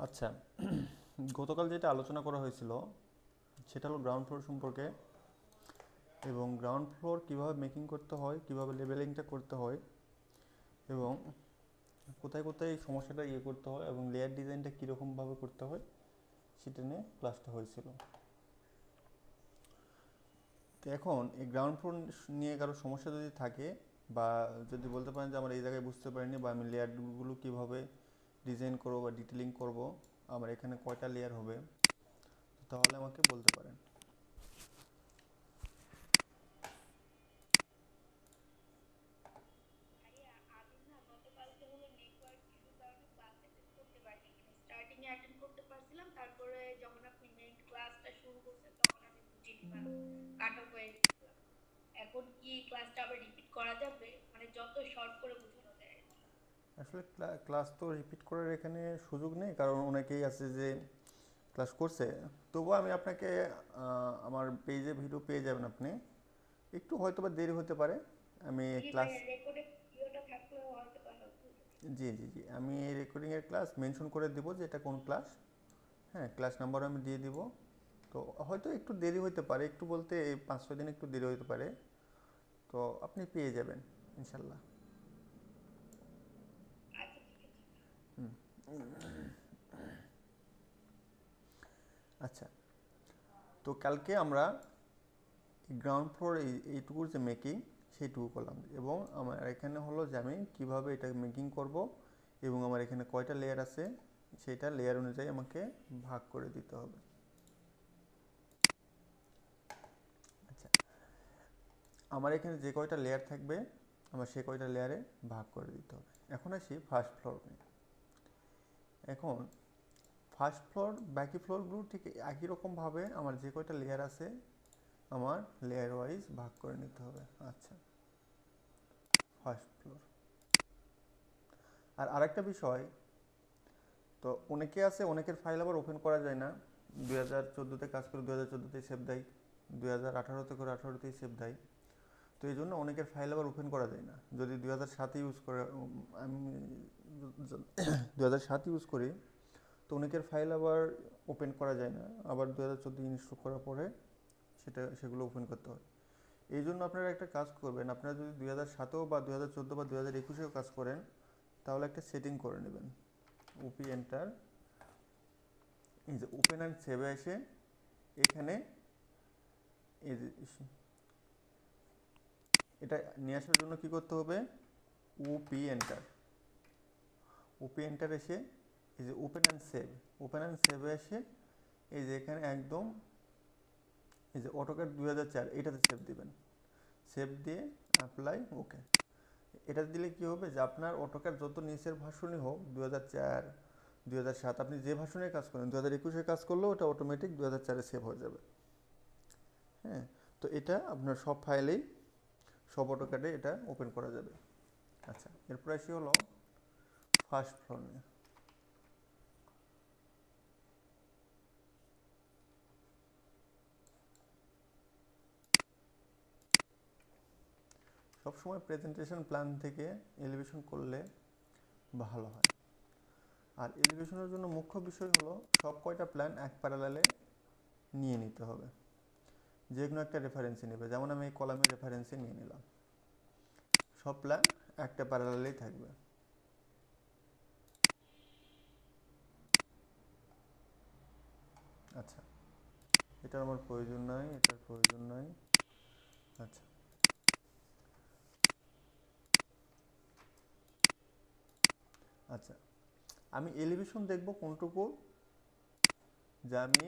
আচ্ছা, গতকাল যেটা আলোচনা করা হয়েছিল সেটা হলো গ্রাউন্ড ফ্লোর সম্পর্কে, এবং গ্রাউন্ড ফ্লোর কীভাবে মেকিং করতে হয়, কীভাবে লেবেলিংটা করতে হয়, এবং কোথায় কোথায় এই সমস্যাটা করতে হয়, এবং লেয়ার ডিজাইনটা কীরকমভাবে করতে হয় সেটা নিয়ে ক্লাসটা হয়েছিল। তো এখন এই গ্রাউন্ড ফ্লোর নিয়ে কারো সমস্যা যদি থাকে, বা যদি বলতে পারেন যে আমার এই জায়গায় বুঝতে পারিনি, বা আমি লেয়ারগুলো কীভাবে ডিজাইন করবো বা ডিটেলিং করব, আমার এখানে কয়টা লেয়ার হবে, তাহলে আমাকে বলতে পারেন। ভাইয়া আমি না গতকালকে হলো নেটওয়ার্ক ইস্যুর কারণে ক্লাস অ্যাটেন্ড করতে পারিনি, মানে স্টার্টিং এ অ্যাটেন্ড করতে পারছিলাম, তারপরে যখন আপনি মেইন ক্লাসটা শুরু করছেন তখন আমি বুঝিনি বা কাট অফ হয়ে গেছিলাম। এখন কি ক্লাসটা আবার রিপিট করা যাবে, মানে যত শর্ট করে বোঝানো যায় আর কি? আসলে ক্লাস তো রিপিট করার এখানে সুযোগ নেই, কারণ অনেকেই আছে যে ক্লাস করছে। তবুও আমি আপনাকে আমার পেজে ভিডিও পেয়ে যাবেন আপনি। একটু হয়তো বা দেরি হতে পারে। আমি জি ক্লাস, ভাইয়া, রেকর্ডে ভিডিওটা থাকলেও হয়তো বা হেল্পফুল হতো। জি জি জি, আমি এই রেকর্ডিংয়ের ক্লাস মেনশন করে দিব যে এটা কোন ক্লাস। হ্যাঁ, ক্লাস নাম্বার আমি দিয়ে দিব। তো হয়তো একটু দেরি হতে পারে, একটু বলতে এই 5-6 দিন একটু দেরি হতে পারে। তো আপনি পেয়ে যাবেন ইনশাল্লাহ। আচ্ছা ঠিক আছে। হুম। আচ্ছা, তো কালকে আমরা গ্রাউন্ড ফ্লোর এইটুকুর যে মেকিং সেইটুকু করলাম, এবং আমার এখানে হলো যে আমি কীভাবে এটা মেকিং করব, এবং আমার এখানে কয়টা লেয়ার আছে সেটা লেয়ার অনুযায়ী আমাকে ভাগ করে দিতে হবে। আচ্ছা, আমার এখানে যে কয়টা লেয়ার থাকবে আমার সে কয়টা লেয়ারে ভাগ করে দিতে হবে। এখন আসি ফার্স্ট ফ্লোর নিয়ে। এখন ফার্স্ট ফ্লোর বাকি ফ্লোরগুলো ঠিক একই রকমভাবে আমার যে কয়টা লেয়ার আছে আমার লেয়ার ওয়াইজ ভাগ করে নিতে হবে। আচ্ছা, ফার্স্ট ফ্লোর। আর আরেকটা বিষয়, তো অনেকে আছে, অনেকের ফাইল আবার ওপেন করা যায় না। 2014-তে কাজ করে 2014-তেই সেভ দেয়, 2018-তে করে 18-তেই সেভ দেয়। তো এই জন্য অনেকের ফাইল আবার ওপেন করা যায় না। যদি 2007 ইউজ করে, আমি 2007 ইউজ করি, তো অনেকের ফাইল আবার ওপেন করা যায় না, আবার 2014 ইনস্টল করার পরে সেগুলো ওপেন করতে হয়। এই জন্য আপনারা একটা কাজ করবেন, আপনারা যদি 2007-এও বা 2014 বা 2021-এও কাজ করেন, তাহলে একটা সেটিং করে নেবেন। ওপি এন্টার, এই যে ওপেন অ্যান্ড সেভে এসে এখানে এই যে এটা নিয়ে আসার জন্য কি করতে হবে, ওপি এন্টার, ওপি এন্টার এসে এই যে open and save, open and সেভে এসে এই যে এখানে একদম এই যে অটোক্যাড 2004 এটাতে সেভ দিবেন। সেভ দিয়ে অ্যাপ্লাই ওকে। এটা দিলে কি হবে যে আপনার অটোক্যাড যত নিচের ভার্সনই হোক, 2004, 2007, আপনি যে ভার্সনের কাজ করেন, 2021-এর কাজ করলেও ওটা অটোমেটিক 2004-এ সেভ হয়ে যাবে। হ্যাঁ, তো এটা আপনার সব ফাইলেই, সব অটোক্যাডে এটা ওপেন করা যাবে। আচ্ছা, এরপর আসি হলো ফার্স্ট ফ্লোর নিয়ে। সবসময় প্রেজেন্টেশন প্ল্যান থেকে এলিভেশন করলে ভালো হয়। আর এলিভেশনের জন্য মুখ্য বিষয় হলো সব কয়টা প্ল্যান এক প্যারালালে নিয়ে নিতে হবে। যে কোনো একটা রেফারেন্সে নেবে, যেমন আমি এই কলামের রেফারেন্সে নিয়ে নিলাম, সব প্ল্যান একটা প্যারালালেই থাকবে। আচ্ছা, এটার আমার প্রয়োজন নাই, এটার প্রয়োজন নাই। আচ্ছা, আচ্ছা, আমি এলিভেশন দেখব কোনটুকু, যা আমি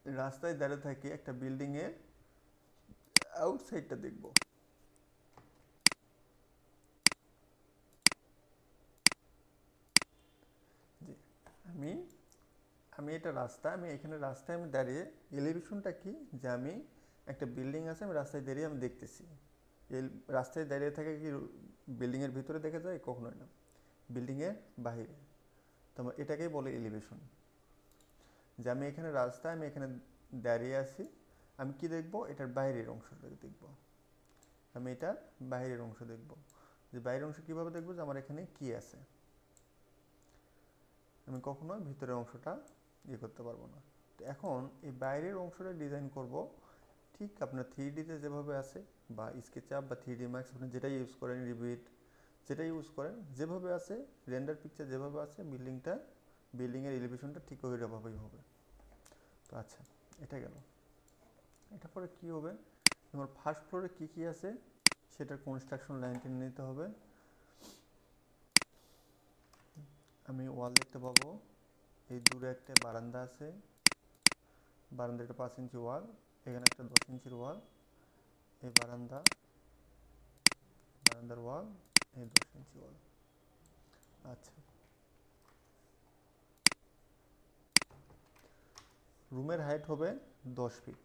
রাস্তায় দাঁড়িয়ে থাকি একটা বিল্ডিংয়ের আউটসাইডটা দেখব। জি, আমি আমি এটা রাস্তা, আমি এখানে রাস্তায় আমি দাঁড়িয়ে, এলিভেশনটা কি, যে আমি একটা বিল্ডিং আছে, আমি রাস্তায় দাঁড়িয়ে আমি দেখতেছি। এই রাস্তায় দাঁড়িয়ে থাকে কি বিল্ডিংয়ের ভিতরে দেখা যায়? কখনোই না, বিল্ডিংয়ের বাহিরে। তো এটাকেই বলে এলিভেশন। যে আমি এখানে রাস্তায়, আমি এখানে দাঁড়িয়ে আছি, আমি কি দেখব, এটার বাইরের অংশটা দেখব, আমি এটার বাইরের অংশ দেখব। যে বাইরের অংশ কীভাবে দেখবো, যে আমার এখানে কি আছে, আমি কখনোই ভিতরের অংশটা করতে পারবো না। তো এখন এই বাইরের অংশটা ডিজাইন করব ঠিক আপনার 3Dতে যেভাবে আছে, বা স্কেচআপ বা 3D ম্যাক্স আপনি যেটাই ইউজ করেন, রিভিট যেটাই ইউজ করেন, যেভাবে আছে রেন্ডার পিকচার যেভাবে আছে বিল্ডিংয়ের এলিভেশনটা ঠিক ওইভাবেই হবে। তো আচ্ছা, এটা গেল। এটা পরে কি হবে, আমার ফার্স্ট ফ্লোরে কি কি আছে সেটার কনস্ট্রাকশন লাইন টেনে নিতে হবে। আমি ওয়াল দেখতে পাবো, এই দূরে একটা বারান্দা আছে, বারান্দা একটা 5 ইঞ্চি ওয়াল, এখানে একটা 10 ইঞ্চির ওয়াল, এই বারান্দার ওয়াল, এই 10 ইঞ্চি ওয়াল। আচ্ছা, রুমের হাইট হবে 10 ফিট।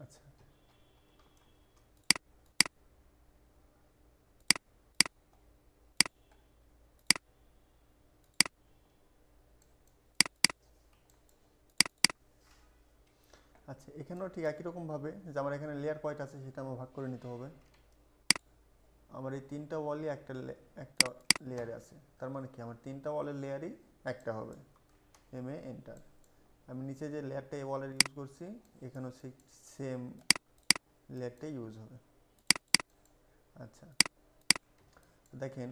আচ্ছা, আচ্ছা এখানেও ঠিক একই রকমভাবে যে আমার এখানে লেয়ার কয়টা আছে সেটা আমার ভাগ করে নিতে হবে। আমার এই 3টা ওয়ালই একটা লেয়ারে আছে, তার মানে কি আমার 3টা ওয়ালের লেয়ারই একটা হবে। এন্টার। আমি নিচে যে লেয়ারটা এই ওয়ালের ইউজ করছি, এখানেও সেই সেম লেয়ারটাই ইউজ হবে। আচ্ছা, দেখেন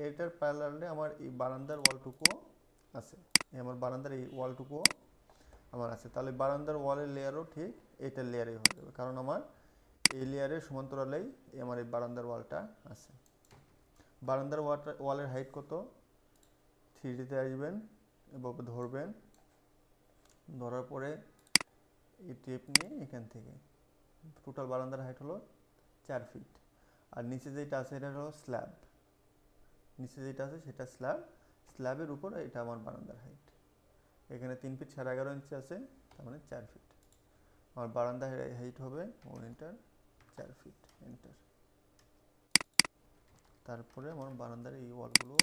এটার প্যারালালে আমার এই বারান্দার ওয়ালটুকুও আছে, আমার বারান্দার এই ওয়ালটুকুও আমার আছে, তাহলে বারান্দার ওয়ালের লেয়ারও ঠিক এইটার লেয়ারেই হয়ে যাবে, কারণ আমার এই লেয়ারের সমান্তরালেই আমার এই বারান্দার ওয়ালটা আছে। বারান্দার ওয়ালের হাইট কত, 3Dতে আসবেন, এভাবে ধরবেন, ধরার পরে এই টেপ নিয়ে এখান থেকে টোটাল বারান্দার হাইট হলো 4 ফিট। আর নিচে যেটা আছে এটা হলো স্ল্যাব, নিচে যেটা আছে সেটা স্ল্যাবের উপর এটা আমার বারান্দার হাইট। এখানে 3 ফিট 11.5 ইঞ্চি আছে, তার মানে 4 ফিট। আমার বারান্দার হাইট হবে এন্টার 4 ফিট এন্টার। তারপরে আমার বারান্দার এই ওয়ালগুলো,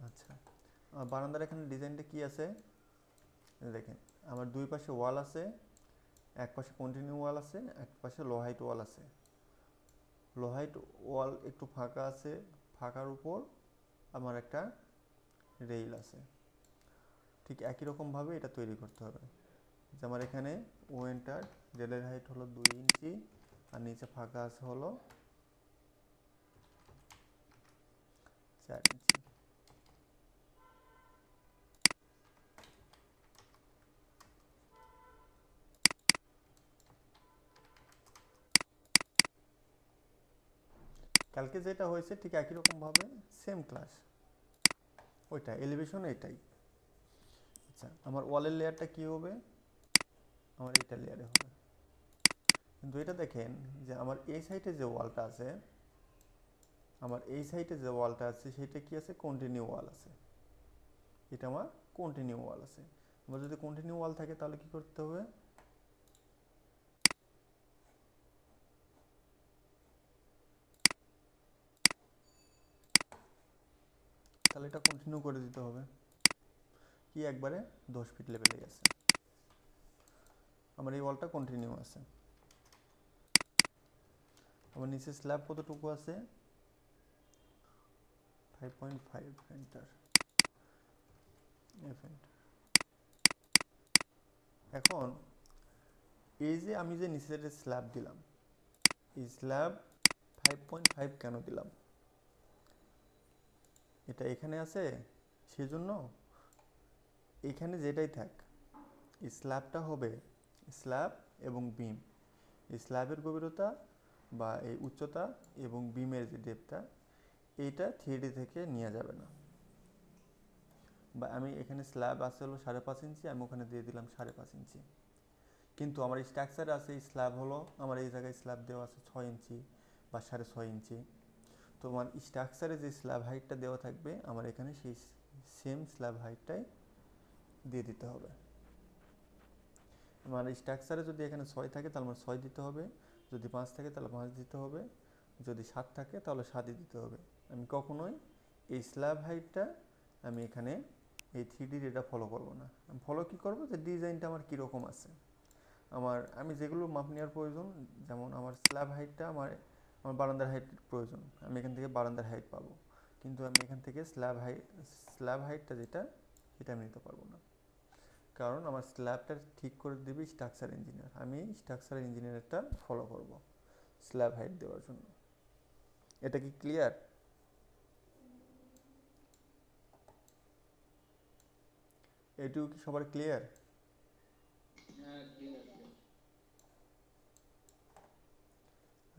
আচ্ছা আমার বারান্দার এখানে ডিজাইনটা কি আছে দেখেন, আমার দুই পাশে ওয়াল আছে, এক পাশে কন্টিনিউ ওয়াল আছে, এক পাশে লো হাইট ওয়াল আছে। লো হাইট ওয়াল একটু ফাঁকা আছে, ফাঁকার উপর আমার একটা রেইল আছে। ঠিক একই রকমভাবে এটা তৈরি করতে হবে, যে আমার এখানে এন্টার রেলের হাইট হলো 2 ইঞ্চি, আর নিচে ফাঁকা আছে হলো 4 ইঞ্চি। কালকে যেটা হয়েছে ঠিক একই রকমভাবে সেম ক্লাস, ওইটা এলিভেশন এটাই। আচ্ছা, আমার ওয়ালের লেয়ারটা কি হবে, আমার এইটা লেয়ারে হবে, কিন্তু এটা দেখেন যে আমার এই সাইডে যে ওয়ালটা আছে, সেটা কি আছে, কন্টিনিউ ওয়াল আছে, এটা আমার কন্টিনিউ ওয়াল আছে। আমার যদি কন্টিনিউ ওয়াল থাকে তাহলে কি করতে হবে, তাহলে এটা কন্টিনিউ করে দিতে হবে, কি একবারে 10 ফিট লেভেলেই আছে, আমার এই ওয়ালটা কন্টিনিউ আছে। আমার নিচে স্ল্যাব কতটুকু আছে, 5.5 এন্টার এন্টার। এখন এই যে আমি যে নিচের স্ল্যাব দিলাম, এই স্ল্যাব 5.5 কেন দিলাম, এটা এখানে আছে সেজন্য, এখানে যেটাই থাক এই স্ল্যাবটা হবে স্ল্যাব এবং বিম, এই স্ল্যাবের গভীরতা বা এই উচ্চতা এবং বিমের যে ডেপথটা, এইটা 3D থেকে নেওয়া যাবে না। বা আমি এখানে স্ল্যাব আছে হলো 5.5 ইঞ্চি, আমি ওখানে দিয়ে দিলাম 5.5 ইঞ্চি, কিন্তু আমার স্ট্রাকচারে আছে এই স্ল্যাব হলো, আমার এই জায়গায় স্ল্যাব দেওয়া আছে 6 ইঞ্চি বা 6.5 ইঞ্চি। তো আমার স্ট্রাকচারে যে স্ল্যাব হাইটটা দেওয়া থাকবে, আমার এখানে সেই সেম স্ল্যাব হাইটটাই দিয়ে দিতে হবে। আমার স্ট্রাকচারে যদি এখানে 6 থাকে তাহলে আমার 6 দিতে হবে, যদি 5 থাকে তাহলে 5 দিতে হবে, যদি 7 থাকে তাহলে 7ই দিতে হবে। আমি কখনোই এই স্ল্যাব হাইটটা আমি এখানে এই 3D এটা ফলো করব না। আমি ফলো কী করবো, যে ডিজাইনটা আমার কীরকম আছে, আমি যেগুলো মাপ নেওয়ার প্রয়োজন, যেমন আমার স্ল্যাব হাইটটা আমার বারান্দার হাইট প্রয়োজন, আমি এখান থেকে বারান্দার হাইট পাবো, কিন্তু আমি এখান থেকে স্ল্যাব হাইটটা যেটা, সেটা আমি নিতে পারবো না, কারণ আমার স্ল্যাবটা ঠিক করে দেবে স্ট্রাকচার ইঞ্জিনিয়ার। আমি স্ট্রাকচার ইঞ্জিনিয়ারটা ফলো করব স্ল্যাব হাইট দেওয়ার জন্য। এটা কি ক্লিয়ার? এটুকু কি সবার ক্লিয়ার?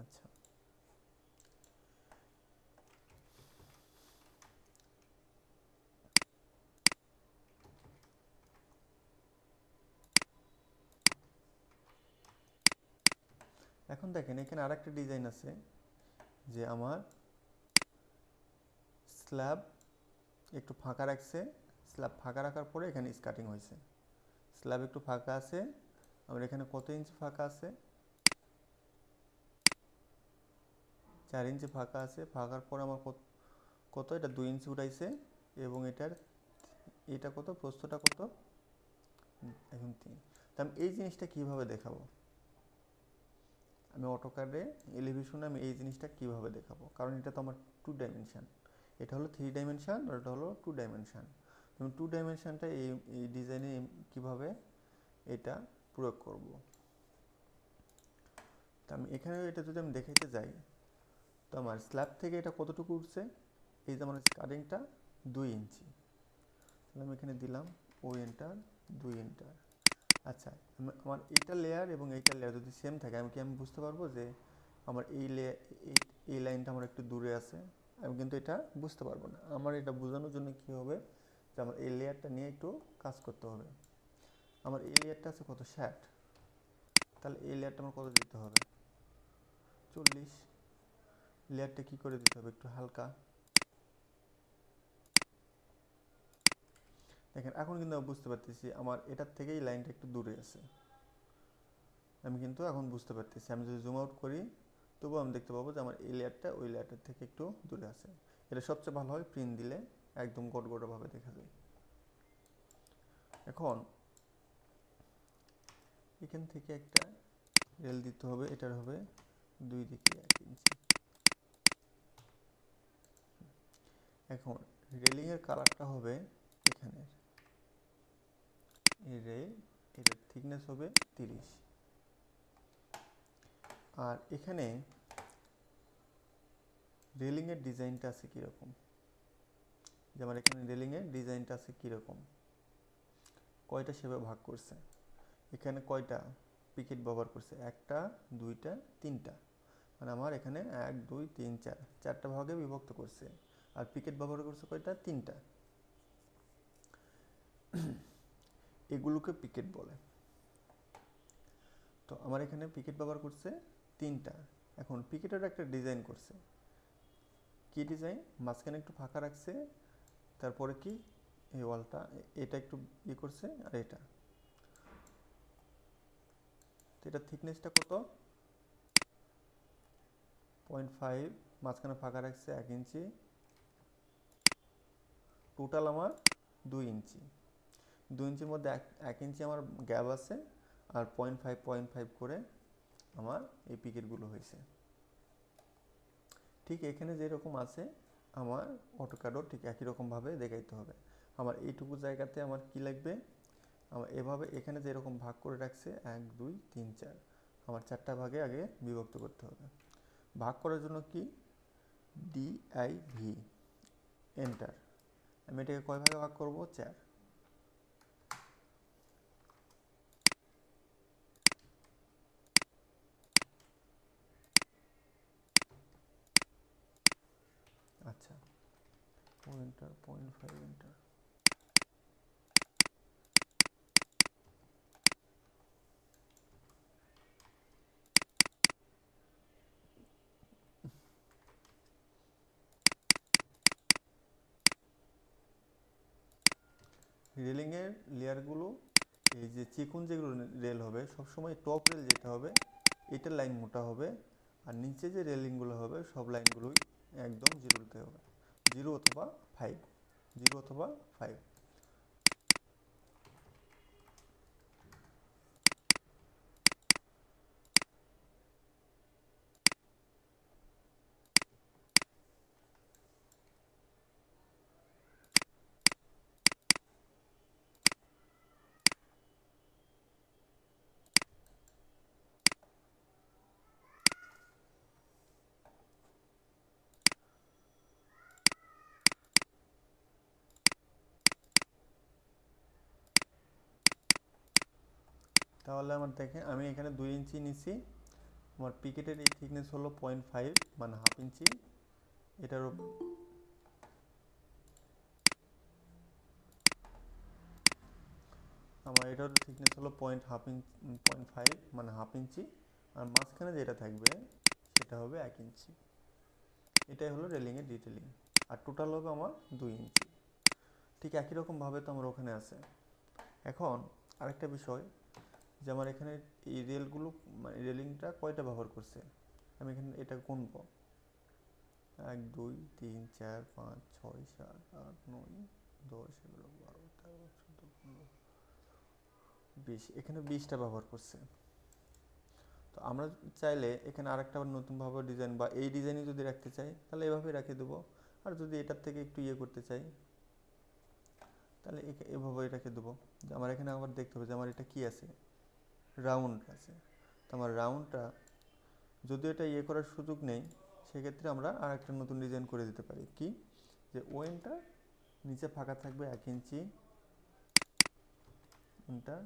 আচ্ছা, এখন দেখেন এখানে আরেকটা ডিজাইন আছে, যে আমার স্ল্যাব একটু ফাঁকা রাখছে, স্ল্যাব ফাঁকা রাখার পরে এখানে স্কার্টিং হয়েছে, স্ল্যাব একটু ফাঁকা আছে, আমার এখানে কত ইঞ্চি ফাঁকা আছে, 4 ইঞ্চি ফাঁকা আছে, ফাঁকার পরে আমার কত এটা 2 ইঞ্চি উঠাইছে, এবং এটা কত, প্রস্থটা কত, এখন 3। তা আমি এই জিনিসটা কিভাবে দেখাবো, আমি অটোক্যাডে এলিভেশনে আমি এই জিনিসটা কিভাবে দেখাবো, কারণ এটা তো আমার 2 ডাইমেনশন, এটা হলো 3 ডাইমেনশন আর এটা হলো 2 ডাইমেনশন। আমি 2 ডাইমেনশনটা এই ডিজাইনে কিভাবে এটা প্রয়োগ করব। তা আমি এখানে এটা যদি আমি দেখাইতে যাই, তো আমার স্ল্যাব থেকে এটা কতটুকু উঠছে, এই যে আমার স্কার্টিংটা 2 ইঞ্চি, তাহলে আমি এখানে দিলাম ও এন্টার, 2 এন্টার। আচ্ছা, আমার এইটা লেয়ার এবং এইটা লেয়ার যদি সেম থাকে, আমি বুঝতে পারবো যে আমার এই লাইনটা আমার একটু দূরে আছে, আমি কিন্তু এটা বুঝতে পারবো না। আমার এটা বোঝানোর জন্য কি হবে, যে আমার এই লেয়ারটা নিয়ে একটু কাজ করতে হবে। আমার এই লেয়ারটা আছে কত, 60, তাহলে এই লেয়ারটা আমার কত দিতে হবে, 40। লেয়ারটা কি করে দিতে হবে, একটু হালকা। দেখেন এখন কিন্তু আমি বুঝতে পারতেছি আমার এটার থেকেই লাইনটা একটু দূরে আছে, আমি কিন্তু এখন বুঝতে পারতেছি। আমি যদি জুম আউট করি, তবুও আমি দেখতে পাবো যে আমার এই লেয়ারটা ওই লেয়ারটার থেকে একটু দূরে আছে। এটা সবচেয়ে ভালো হয় প্রিন্ট দিলে, একদম গড়গড়ভাবে দেখা যায়। এখন এখান থেকে একটা রেল দিতে হবে, এটার হবে 2 দিকে 1 ইঞ্চি। এখন রেলিংয়ের কালারটা হবে এখানের, এই রেল, এটার থিকনেস হবে 30। আর এখানে রেলিংয়ের ডিজাইনটা আছে কীরকম, যেমন এখানে রেলিংয়ের ডিজাইনটা আছে কীরকম, কয়টা শেপে ভাগ করছে, এখানে কয়টা পিকেট ব্যবহার করছে, 1টা 2টা 3টা, মানে আমার এখানে 1 2 3 4 4টা ভাগে বিভক্ত করছে, আর পিকেট ব্যবহার করছে কয়টা, 3টা। এগুলোকে পিকেট বলে। তো আমার এখানে পিকেট ব্যবহার করছে 3টা। এখন পিকেটের একটা ডিজাইন করছে, কি ডিজাইন, মাঝখানে একটু ফাঁকা রাখছে, তারপরে কি এই ওয়ালটা এটা একটু করছে, আর এটা, তো এটা থিকনেসটা কত, 0.5, মাঝখানে ফাঁকা রাখছে 1 ইঞ্চি, টোটাল আমার 2 ইঞ্চি। 2 ইঞ্চির মধ্যে 1 ইঞ্চি আমার গ্যাপ আছে, আর 0.5 করে আমার এই পিকেটগুলো হয়েছে। ঠিক এখানে যেরকম আছে, আমার অটোক্যাডও ঠিক একই রকমভাবে দেখাইতে হবে। আমার এইটুকু জায়গাতে আমার কি লাগবে, আমার এভাবে এখানে যেরকম ভাগ করে রাখছে 1 2 3 4, আমার 4টা ভাগে আগে বিভক্ত করতে হবে। ভাগ করার জন্য কি, DIV এন্টার। আমি এটাকে কয় ভাগে ভাগ করব, 4। আচ্ছা, এন্টার, 0.5 এন্টার। রেলিংয়ের লেয়ারগুলো, এই যে চিকন যেগুলো রেল হবে, সবসময় টপ রেল যেটা হবে এটার লাইন মোটা হবে, আর নিচে যে রেলিংগুলো হবে সব লাইনগুলোই একদম জিরোতে হবে। 0 অথবা 5, 0 অথবা 5। তাহলে আমার দেখেন আমি এখানে 2 ইঞ্চি নিছি, আমার পিকেটের এই থিকনেস হলো 0.5 মানে হাফ ইঞ্চি, এটার আমার এটার থিকনেস হলো 0.5 মানে হাফ ইঞ্চি, আর মাঝখানে যেটা থাকবে সেটা হবে 1 ইঞ্চি। এটাই হলো রেলিংয়ের ডিটেলিং, আর টোটাল হবে আমার 2 ইঞ্চি। ঠিক একই রকমভাবে তো আমার ওখানে আছে। এখন আরেকটা বিষয় যে আমার এখানে এই রেলগুলো মানে রেলিংটা কয়টা ব্যবহার করছে, আমি এখানে এটা গুনবো 1 2 3 4 5 6 7 8 9 10 11 12 13 14 15 20, এখানে 20টা ব্যবহার করছে। তো আমরা চাইলে এখানে আরেকটা নতুনভাবে ডিজাইন বা এই ডিজাইনই যদি রাখতে চাই তাহলে এভাবেই রেখে দেবো, আর যদি এটার থেকে একটু ইয়ে করতে চাই তাহলে এভাবেই রেখে দেবো। আমার এখানে আবার দেখতে হবে যে আমার এটা কি আছে, রাউন্ড আছে। তো আমার রাউন্ডটা যদি এটা ইয়ে করার সুযোগ নেই, সেক্ষেত্রে আমরা আর একটা নতুন ডিজাইন করে দিতে পারি কি, যে ওয়েনটা নিচে ফাঁকা থাকবে 1 ইঞ্চি, এটা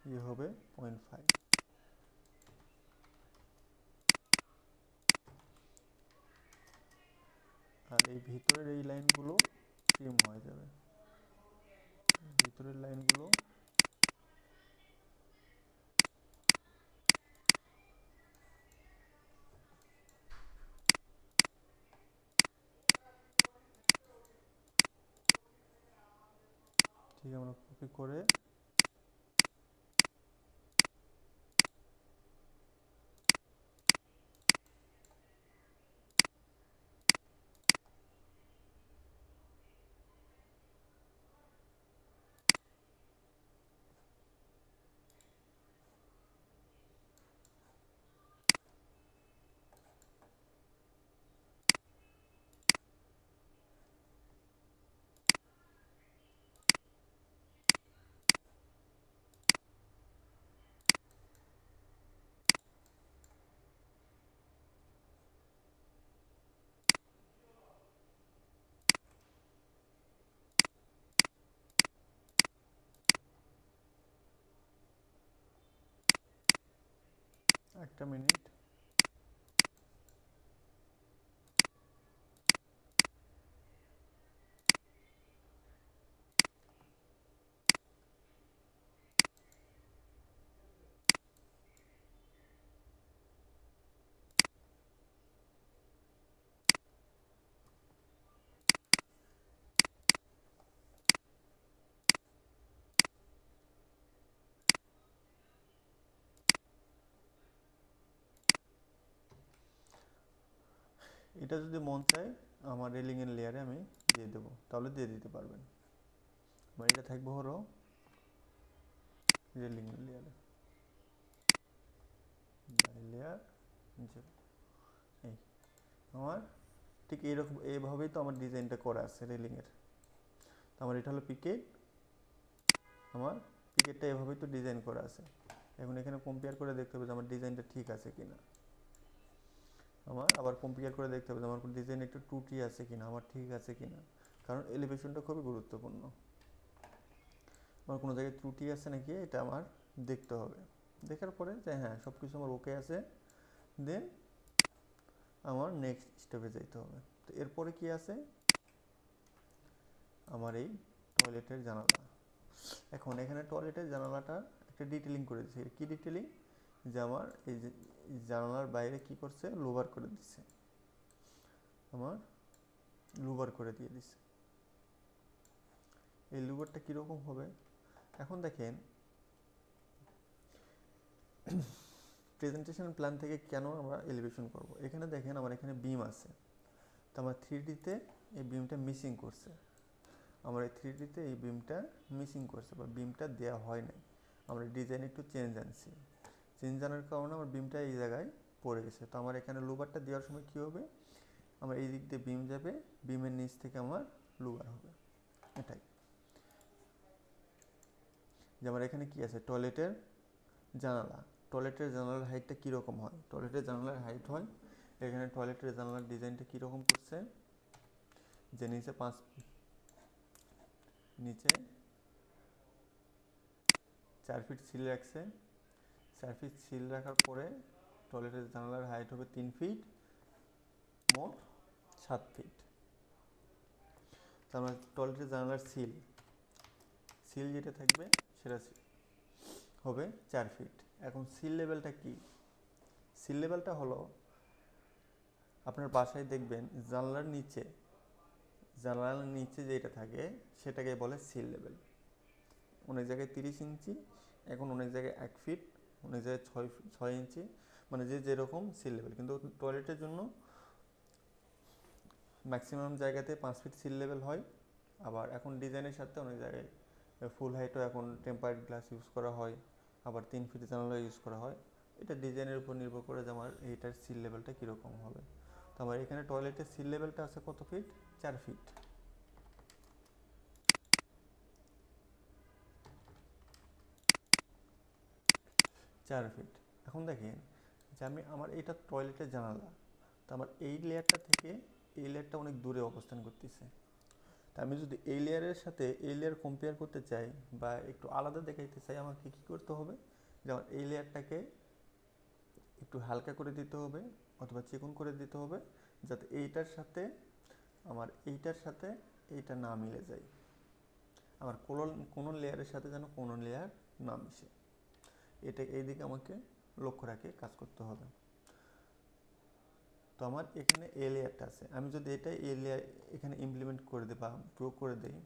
ইয়ে হবে 0.5, আর এই ভিতরের এই লাইনগুলো ট্রিম হয়ে যাবে, ভিতরের লাইনগুলো ঠিক আমরা কপি করে একটা মিনিট। এটা যদি মন চায় আমার রেলিংয়ের লেয়ারে আমি দিয়ে দেবো, তাহলে দিয়ে দিতে পারবেন। আমার এটা থাকবে হলো রেলিংয়ের লেয়ারে, লেয়ার এই আমার ঠিক এইরকম এইভাবেই তো আমার ডিজাইনটা করা আছে রেলিংয়ের। তো আমার এটা হলো পিকেট, আমার পিকেটটা এভাবেই তো ডিজাইন করা আছে। এখন এখানে কম্পেয়ার করে দেখতে হবে যে আমার ডিজাইনটা ঠিক আছে কিনা, আমার আবার কম্পেয়ার করে দেখতে হবে যে আমার ডিজাইন একটু ত্রুটি আছে কিনা, আমার ঠিক আছে কিনা, কারণ এলিভেশনটা খুবই গুরুত্বপূর্ণ। আমার কোনো জায়গায় ত্রুটি আছে নাকি এটা আমার দেখতে হবে, দেখার পরে যে হ্যাঁ সব কিছু আমার ওকে আছে, দেন আমার নেক্সট স্টেপে যেতে হবে। তো এরপরে কি আছে, আমার এই টয়লেটের জানালা। এখন এখানে টয়লেটের জানালাটা একটা ডিটেলিং করে দিচ্ছে, কি ডিটেলিং, যে আমার এই যে জানালার বাইরে কি করছে, লোভার করে দিচ্ছে, আমার লুভার করে দিয়ে দিচ্ছে। এই লুভারটা কীরকম হবে, এখন দেখেন প্রেজেন্টেশন প্ল্যান থেকে কেন আমরা এলিভেশন করব, এখানে দেখেন আমার এখানে বিম আছে, তো আমার 3Dতে এই বিমটা মিসিং করছে, আমার এই 3Dতে এই বিমটা মিসিং করছে বা বিমটা দেওয়া হয় নাই। আমরা ডিজাইন একটু চেঞ্জ আনছি, চেঞ্জ আনার কারণে আমার বিমটা এই জায়গায় পড়ে গেছে। তো আমার এখানে লুবারটা দেওয়ার সময় কী হবে, আমার এই দিক দিয়ে বিম যাবে, বিমের নিচ থেকে আমার লুবার হবে, এটাই। যেমন এখানে কি আছে, টয়লেটের জানালা, টয়লেটের জানালার হাইটটা কীরকম হয়, টয়লেটের জানালার হাইট হয়, এখানে টয়লেটের জানালার ডিজাইনটা কীরকম করছে, যে নিচে নিচে 4 ফিট সিল রাখছে, 4 ফিট সিল রাখার পরে টয়লেটের জানালার হাইট হবে 3 ফিট, মোট 7 ফিট। তার মানে টয়লেটের জানালার সিল যেটা থাকবে সেটা হবে 4 ফিট। এখন সিল লেভেলটা কি, সিল লেভেলটা হলো আপনার বাসায় দেখবেন জানলার নিচে যেটা থাকে সেটাকে বলে সিল লেভেল। অনেক জায়গায় 30 ইঞ্চি, এখন অনেক জায়গায় 1 ফিট, অনেক জায়গায় 6 ইঞ্চি, মানে যে যেরকম সিল লেভেল। কিন্তু টয়লেটের জন্য ম্যাক্সিমাম জায়গাতে 5 ফিট সিল লেভেল হয়। আবার এখন ডিজাইনের সাথে অনেক জায়গায় ফুল হাইটও এখন টেম্পার্ড গ্লাস ইউজ করা হয়, আবার 3 ফিট জানালা ইউজ করা হয়। এটা ডিজাইনের উপর নির্ভর করে যে আমার এইটার সিল লেভেলটা কীরকম হবে। তো আমার এখানে টয়লেটের সিল লেভেলটা আছে কত ফিট, 4 ফিট। এখন দেখেন যে আমার এইটা টয়লেটের জানালা, তো আমার এই লেয়ারটা থেকে এই লেয়ারটা অনেক দূরে অবস্থান করতেছে। তা আমি যদি এই লেয়ারের সাথে এই লেয়ার কম্পেয়ার করতে চাই বা একটু আলাদা দেখাইতে চাই, আমাকে কী করতে হবে, যেমন এই লেয়ারটাকে একটু হালকা করে দিতে হবে অথবা চিকন করে দিতে হবে, যাতে এইটার সাথে এইটা না মিলে যায়, আমার কোনো লেয়ারের সাথে যেন কোনো লেয়ার না মিশে। এই দিকে আমাকে লক্ষ্য রাখে কাজ করতে হবে। তো আমার এখানে এ লেয়ারটা আছে, আমি যদি এটা এ লেয়ার এখানে ইমপ্লিমেন্ট করে দিই বা প্রয়োগ করে দিই,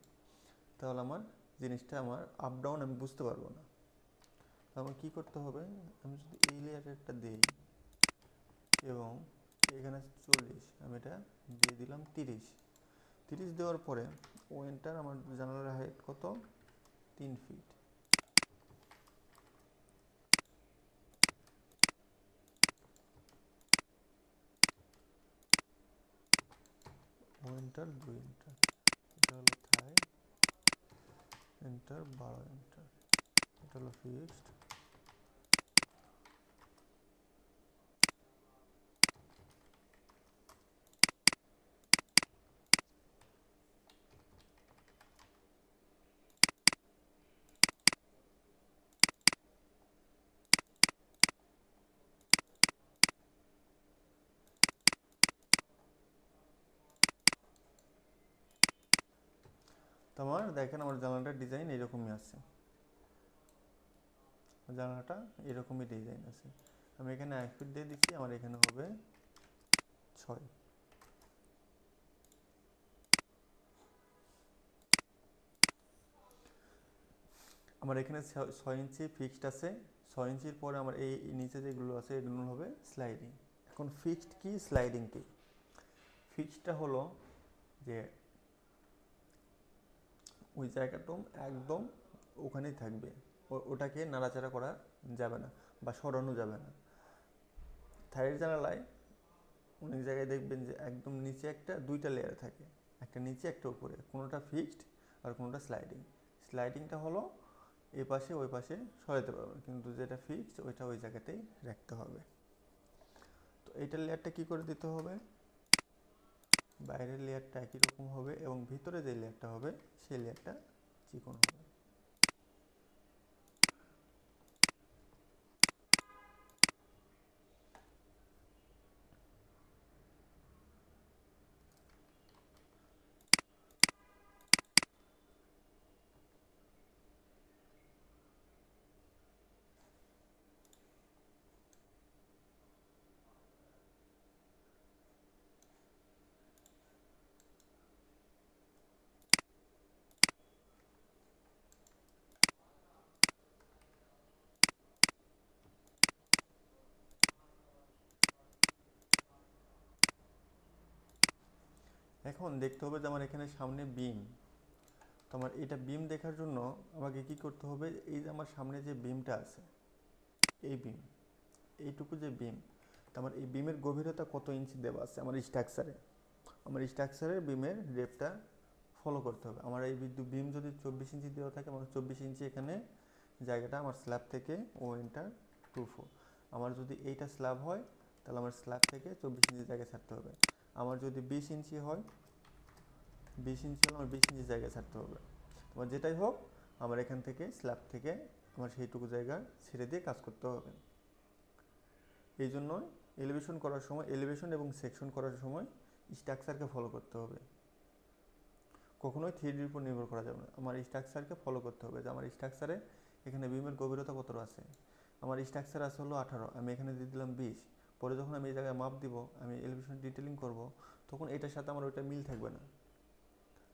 তাহলে আমার জিনিসটা আমার আপ ডাউন আমি বুঝতে পারবো না। তো আমার কী করতে হবে, আমি যদি এই লেয়ারটা দিই এবং এখানে 40, আমি এটা দিয়ে দিলাম 30 দেওয়ার পরে ওয়েন্টার, আমার জানালার হাইট কত, 3 ফিট। এন্টার 2 এন্টার, এটা হলো থাই, এন্টার 12 এন্টার, এটা হলো ফিক্সড। তো আমার দেখেন আমার জানালাটার ডিজাইন এরকমই আছে, জানালাটা এরকমই ডিজাইন আছে। আমি এখানে 1 ফিট দিয়ে দিচ্ছি, আমার এখানে হবে 6। আমার এখানে 6 ইঞ্চি ফিক্সড আছে, 6 ইঞ্চির পরে আমার এই নিচে যেগুলো আছে এগুলো হবে স্লাইডিং। এখন ফিক্সড কি, স্লাইডিং কি? ফিক্সডটা হলো যে ওই জায়গাটা একদম ওখানেই থাকবে, ওটাকে নাড়াচাড়া করা যাবে না বা সরানো যাবে না। থাইয়ের জানালায় অনেক জায়গায় দেখবেন যে একদম নিচে একটা 2টা লেয়ার থাকে, একটা নিচে একটা উপরে, কোনোটা ফিক্সড আর কোনোটা স্লাইডিংটা হলো এই পাশে ওই পাশে সরাতে পারবেন, কিন্তু যেটা ফিক্সড ওইটা ওই জায়গাতেই রাখতে হবে। তো এইটার লেয়ারটা কী করে দিতে হবে, বাইরের লেয়ারটা একই রকম হবে এবং ভিতরে যে লেয়ারটা হবে সেই লেয়ারটা চিকন হবে। এখন দেখতে হবে যে আমার এখানে সামনে বিম, তো আমার এটা বিম দেখার জন্য আমাকে কি করতে হবে, এই যে আমার সামনে যে বিমটা আছে, এই বিম, এইটুকু যে বিম, তো আমার এই বিমের গভীরতা কত ইঞ্চি দেওয়া আছে আমার স্ট্রাকচারে, আমার স্ট্রাকচারের বিমের ডেপটা ফলো করতে হবে। আমার এই বিম যদি 24 ইঞ্চি দেওয়া থাকে, আমার 24 ইঞ্চি এখানে জায়গাটা আমার স্ল্যাব থেকে ও এন্টার 24। আমার যদি এইটা স্ল্যাব হয় তাহলে আমার স্ল্যাব থেকে 24 ইঞ্চি জায়গা ছাড়তে হবে। আমার যদি 20 ইঞ্চি হয়, 20 ইঞ্চি হলে আমার 20 ইঞ্চি জায়গা ছাড়তে হবে। তোমার যেটাই হোক, আমার এখান থেকে স্ল্যাব থেকে আমার সেইটুকু জায়গা ছেড়ে দিয়ে কাজ করতে হবে। এই জন্য এলিভেশন করার সময়, এলিভেশন এবং সেকশন করার সময় স্ট্রাকচারকে ফলো করতে হবে, কখনোই থ্রিডির উপর নির্ভর করা যাবে না। আমার স্ট্রাকচারকে ফলো করতে হবে যে আমার স্ট্রাকচারে এখানে বিমের গভীরতা কত আছে। আমার স্ট্রাকচার আছে হলো 18, আমি এখানে দিয়ে দিলাম 20। পরে যখন আমি এই জায়গায় মাপ দিব, আমি এলিভেশন ডিটেলিং করব, তখন এটার সাথে আমার ওইটা মিল থাকবে না,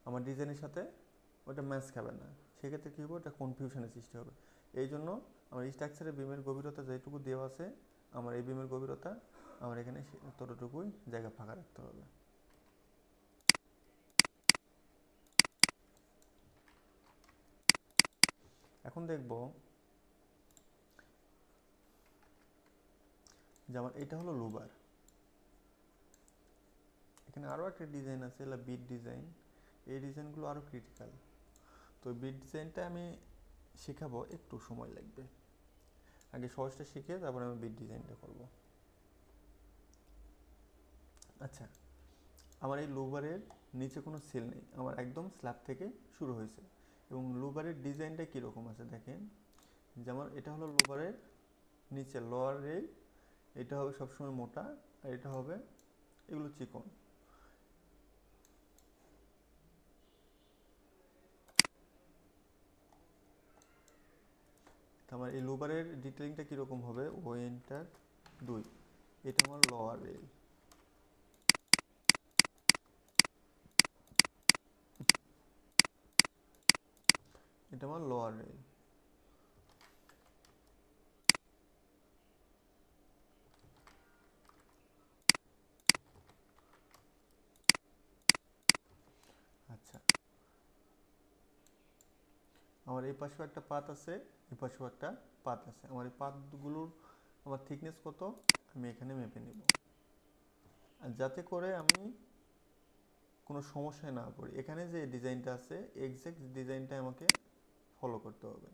আমার ডিজাইনের সাথে ওটা ম্যাচ খাবে না। সেক্ষেত্রে কী হবে, ওটা কনফিউশনের সৃষ্টি হবে। এই জন্য আমার স্ট্রাকচারে বিমের গভীরতা যেটুকু দেওয়া আছে, আমার এই বিমের গভীরতা আমার এখানে ততটুকুই জায়গা ফাঁকা রাখতে হবে। এখন দেখব যে আমার এটা হলো লুবার, এখানে আরও একটা ডিজাইন আছে, এগুলো বিট ডিজাইন। এই ডিজাইনগুলো আরও ক্রিটিক্যাল, তো বিট ডিজাইনটা আমি শেখাবো, একটু সময় লাগবে। আগে সহজটা শিখে তারপরে আমি বিট ডিজাইনটা করব। আচ্ছা, আমার এই লুবারের নিচে কোনো সেল নেই, আমার একদম স্ল্যাব থেকে শুরু হয়েছে। এবং লুবারের ডিজাইনটা কীরকম আছে দেখেন, যেমন এটা হলো লুবারের নিচে লোয়ার রেল, এটা হবে সবসময় মোটা, আর এটা হবে এগুলো চিকন। আমার এই লুবারের ডিটেলিংটা কীরকম হবে, ও এন্টার 2, এটা আমার লোয়ার রেল, এটা আমার লোয়ার রেল। আচ্ছা, আমার এই পাশেও একটা পাত আছে, এই পাশেও একটা পাত আছে। আমার এই পাতগুলোর আমার থিকনেস কত আমি এখানে মেপে নেব, আর যাতে করে আমি কোনো সমস্যায় না পড়ি। এখানে যে ডিজাইনটা আছে, এক্সাক্ট ডিজাইনটা আমাকে ফলো করতে হবে।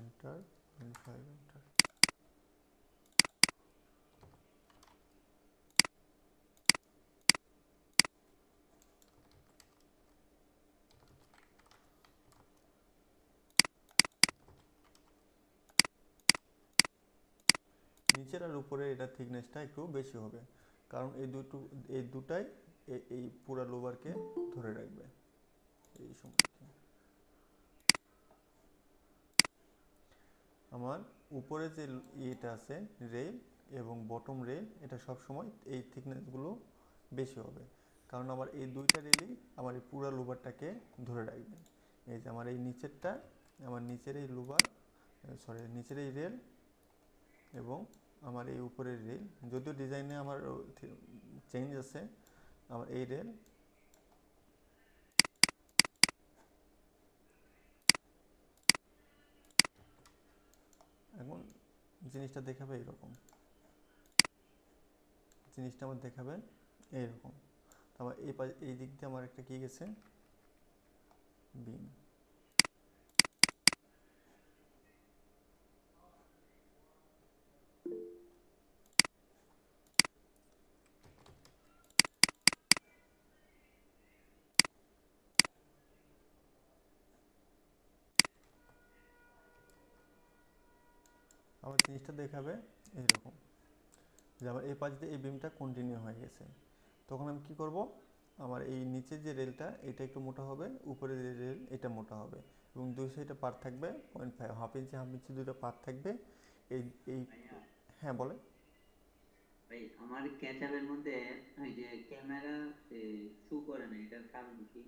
Enter, 5 enter. নিচের আর উপরে এটা থিকনেসটা একটু বেশি হবে, কারণ এই দুটাই এই পুরা লোভারকে ধরে রাখবে এই সময়। আমার উপরে যে ইয়েটা আছে রেল এবং বটম রেল, এটা সব সময় এই থিকনেসগুলো বেশি হবে, কারণ আমার এই দুইটা রেলই আমার এই পুরো লোভারটাকে ধরে রাখবে। এই যে আমার এই নিচেরটা, আমার নিচের এই লোভার, সরি নিচের এই রেল এবং আমার এই উপরের রেল, যদিও ডিজাইনে আমার চেঞ্জ আছে, আমার এই রেল এখন জিনিসটা দেখাবে এইরকম, জিনিসটা আমার দেখাবে এইরকম। আমার এই দিক দিয়ে আমার একটা কি গেছে, বিম। আমার জিনিসটা দেখাবে এইরকম, যে আমার এই পাশ দিয়ে এই বিমটা কন্টিনিউ হয়ে গেছে। তখন আমি কি করব, আমার এই নিচের যে রেলটা এটা একটু মোটা হবে, উপরের যে রেল এটা মোটা হবে, এবং দুই সাইডে পার্ট থাকবে 0.5, হাফ ইঞ্চি দুটো পার্ট থাকবে। এই এই ভাইয়া, হ্যাঁ বলে। ভাই আমার ক্যাচারের মধ্যে ওই যে ক্যামেরা শু করে না, এটার কারণ কি?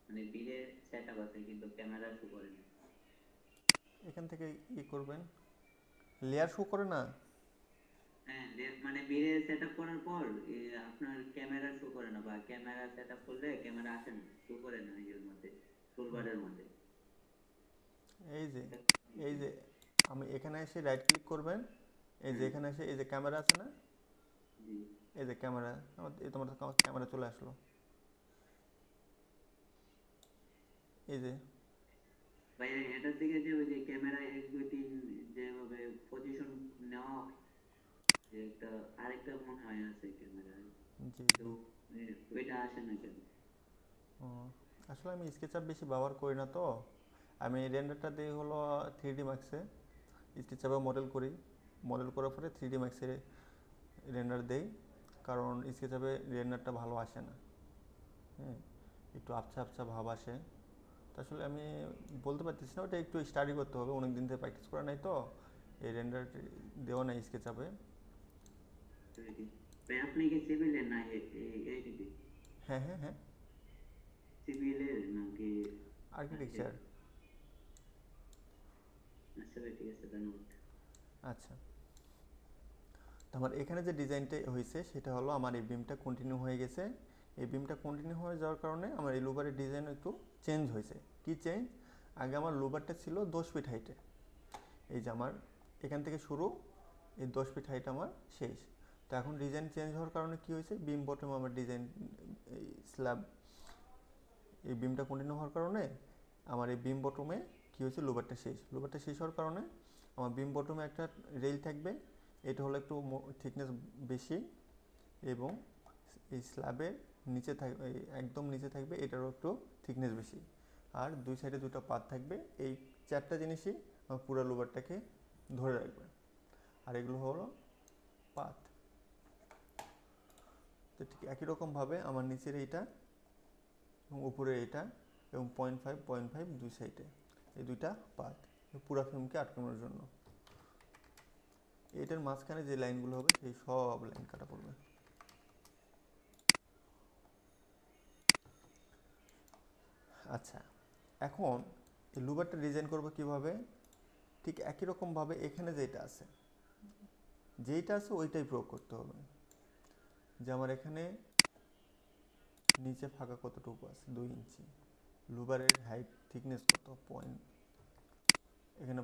মানে বিলে সেট আপ আছে কিন্তু ক্যামেরা শু করে না। এখান থেকে করবেন, লেয়ার শো করে না। হ্যাঁ মানে বিরে সেটআপ করার পর আপনার ক্যামেরা শো করে না, বা ক্যামেরা সেটআপ করলে ক্যামেরা আসে না, শো করে না এর মধ্যে, টুলবারের মধ্যে। এই যে এটা এই জি। যে আমি এখানে এসে রাইট ক্লিক করবেন, এই যে হ্যাঁ এখানে এসে এই যে ক্যামেরা আছে না, জি এই যে ক্যামেরা, এই তোমার ক্যামেরা চলে আসলো, এই যে ভাই এটার থেকে যে ওই যে ক্যামেরা 1 2 3 যেভাবে পজিশন নেওয়া হয়, যে একটা আরেকটা মনে হয় আছে ক্যামেরা, জি তো জি। ওইটা আসে না কেন? ও, আসলে আমি স্কেচআপ বেশি ব্যবহার করি না তো, আমি রেন্ডারটা দিই হলো 3D ম্যাক্সে, স্কেচআপে মডেল করি, মডেল করার পরে 3D ম্যাক্সে রেন্ডার দেই, কারণ স্কেচআপে রেন্ডারটা ভালো আসে না। হ্যাঁ, একটু আবছা আবছা ভাব আসে। তো আসলে আমি বলতে পারতেছি না, ওটা একটু স্টাডি করতে হবে, অনেক দিন থেকে প্র্যাকটিস করা নাই তো, এই রেন্ডার দেওয়া নাই স্কেচআপে। ভাই আপনি কি সিভিলের না এইদিকে, হ্যাঁ হ্যাঁ হ্যাঁ, সিভিলের নাকি আর্কিটেকচার। আর্কিটেক্ট? আচ্ছা ভাই ঠিক আছে, ধন্যবাদ। আচ্ছা, তো আমার এখানে যে ডিজাইনটা হয়েছে সেটা হলো আমার এই বিমটা কন্টিনিউ হয়ে গেছে, এই বিমটা কন্টিনিউ হয়ে যাওয়ার কারণে আমার এই লুবারের ডিজাইন একটু চেঞ্জ হয়েছে। কি চেঞ্জ? আগে আমার লুবারটা ছিল 10 ফিট হাইটে, এই যে আমার এখান থেকে শুরু, এই 10 ফিট হাইট আমার শেষ। তো এখন ডিজাইন চেঞ্জ হওয়ার কারণে কি হয়েছে, বিম বটম আমার ডিজাইন, এই স্ল্যাব, এই বিমটা কন্টিনিউ হওয়ার কারণে আমার এই বিম বটমে কী হয়েছে, লুবারটা শেষ, লুবারটা শেষ হওয়ার কারণে আমার বিম বটমে একটা রেল থাকবে, এটা হলো একটু থিকনেস বেশি, এবং এই স্ল্যাবের নিচে থাকবে, একদম নিচে থাকবে, এটারও একটু থিকনেস বেশি, আর দুই সাইডে দুটো পাত থাকবে। এই চারটা জিনিসই আমার পুরো লুবারটাকে ধরে রাখবে, আর এগুলো হলো পাত। তো ঠিক একই রকমভাবে আমার নিচের এইটা এবং উপরের এইটা এবং 0.5 দুই সাইডে, এই দুইটা পাত পুরো ফ্রেমকে আটকানোর জন্য। এটার মাঝখানে যে লাইনগুলো হবে সেই সব লাইন কাটা পড়বে। আচ্ছা, এখন এই লুবারটা ডিজাইন করবো কিভাবে, ঠিক একই রকমভাবে এখানে যেইটা আছে ওইটাই প্রয়োগ করতে হবে। যে আমার এখানে নিচে ফাঁকা কতটুকু আছে, 2 ইঞ্চি, লুবারের হাইট থিকনেস কত, এখানে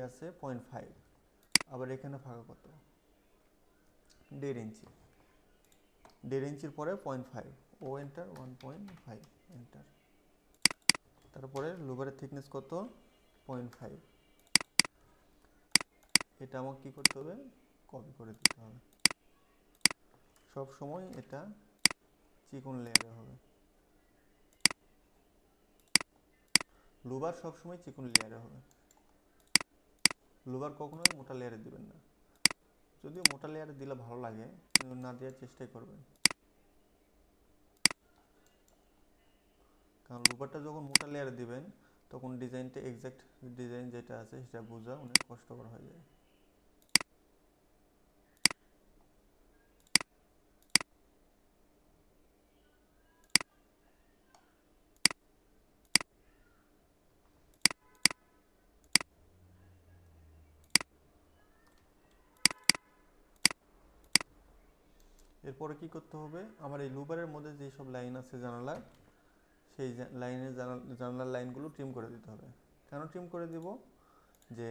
আছে 0.5, আবার এখানে ফাঁকা কত, 1.5 ইঞ্চি, 1.5 ইঞ্চির পরে 0.5, ও এন্টার, 1.5 এন্টার, তারপরে লুবারের থিকনেস কত, 0.5, এটা আমাকে কী করতে হবে, কপি করে দিতে হবে। সব সময় এটা চিকন লেয়ারে হবে, লুবার সবসময় চিকন লেয়ারে হবে, লুবার কখনোই মোটা লেয়ারে দিবেন না, যদিও মোটা লেয়ারে দিলে ভালো লাগে, কিন্তু না দেওয়ার চেষ্টাই করবেন, কারণ লুবারটা যখন মোটা লেয়ারে দিবেন তখন ডিজাইনটা এক্সাক্ট ডিজাইন যেটা আছে সেটা বোঝা অনেক কষ্টকর হয়ে যায়। এরপরে কি করতে হবে, আমার এই লুবারের মধ্যে যেসব লাইন আছে জানালার, সেই লাইনের জানালার লাইনগুলো ট্রিম করে দিতে হবে। কেন ট্রিম করে দিব, যে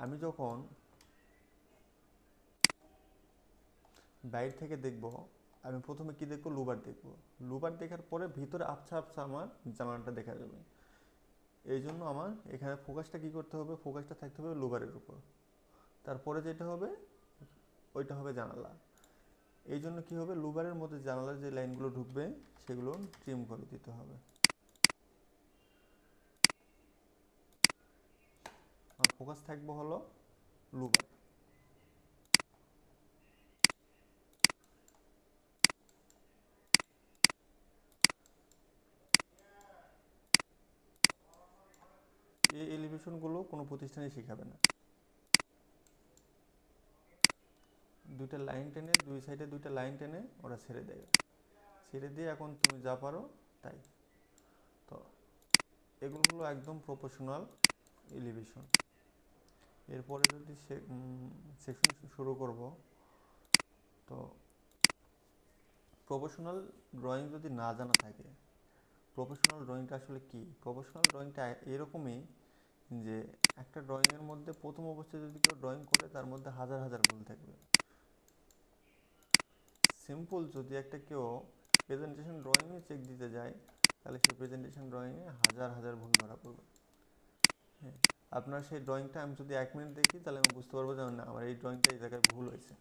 আমি যখন বাইরে থেকে দেখব, আমি প্রথমে কি দেখব, লুবার দেখব, লুবার দেখার পরে ভিতরে আবছা আবছা আমার জানালাটা দেখা যাবে। এই জন্য আমার এখানে ফোকাসটা কি করতে হবে, ফোকাসটা থাকতে হবে লুবারের উপর, তারপরে যেটা হবে ওইটা হবে জানালা। এই জন্য কী হবে, লুবারের মধ্যে জানালার যে লাইনগুলো ঢুকবে সেগুলো ট্রিম করে দিতে হবে। আর ফোকাস থাকবে হলো লুবার। এই এলিভেশনগুলো কোনো প্রতিষ্ঠানে শেখাবে না। দুইটা লাইন টেনে, দুই সাইডে দুইটা লাইন টেনে ওরা ছেড়ে দেবে, ছেড়ে দিয়ে এখন তুমি যা পারো তাই। তো এগুলো হলো একদম প্রফেশনাল এলিভেশন। এরপরে যদি সেকশন শুরু করব, তো প্রফেশনাল ড্রয়িং যদি না জানা থাকে, প্রফেশনাল ড্রয়িংটা আসলে কি? প্রফেশনাল ড্রয়িংটা এরকমই যে একটা ড্রয়িংয়ের মধ্যে প্রথম অবস্থায় যদি কেউ ড্রয়িং করে তার মধ্যে হাজার হাজার ভুল থাকবে। সিম্পল যদি একটা কেউ প্রেজেন্টেশন ড্রয়িংয়ে চেক দিতে যায়, তাহলে সেই প্রেজেন্টেশন ড্রয়িংয়ে হাজার হাজার ভুল ধরা পড়বে। হ্যাঁ, আপনার সেই ড্রয়িংটা আমি যদি 1 মিনিট দেখি, তাহলে আমি বুঝতে পারবো যে না, আমার এই ড্রয়িংটা এই জায়গায় ভুল হয়েছে।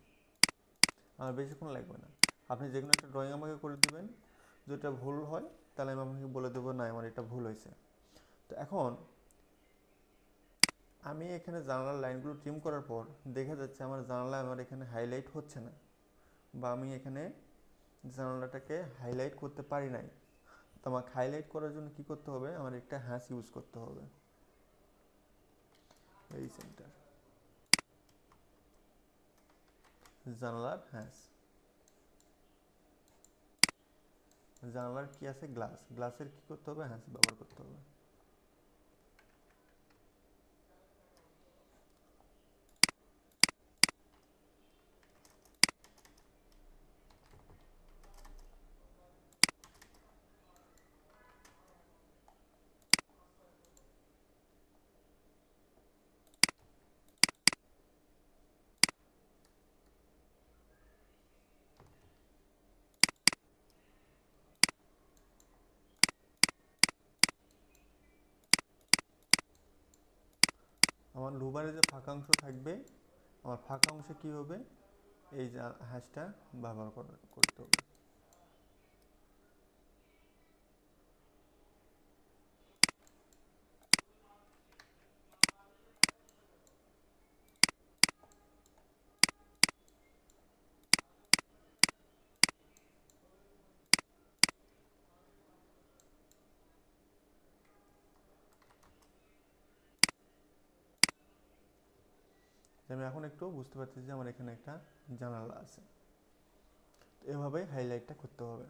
আমার বেশিক্ষণ লাগবে না। আপনি যে কোনো একটা ড্রয়িং আমাকে করে দেবেন, যেটা ভুল হয় তাহলে আমি আপনাকে বলে দেবো না আমার এটা ভুল হয়েছে। তো এখন আমি এখানে জানালার লাইনগুলো ট্রিম করার পর দেখা যাচ্ছে আমার জানালা আমার এখানে হাইলাইট হচ্ছে না, বা আমি এখানে জানালাটাকে হাইলাইট করতে পারি নাই। তো আমাকে হাইলাইট করার জন্য কি করতে হবে? আমার একটা হ্যাশ ইউজ করতে হবে, এই সেন্টার জানালার হ্যাশ। জানালার কি আছে? গ্লাস। গ্লাসের কি করতে হবে? হ্যাশ ব্যবহার করতে হবে। আমার লুবারে যে ফাঁকা অংশ থাকবে, আমার ফাঁকা অংশে কী হবে? এই যে হ্যাশটা ব্যবহার করতে হবে। আমি এখন একটু বুঝতে পারছি যে আমার এখানে একটা জানালা আছে। তো এভাবেই হাইলাইটটা করতে হবে,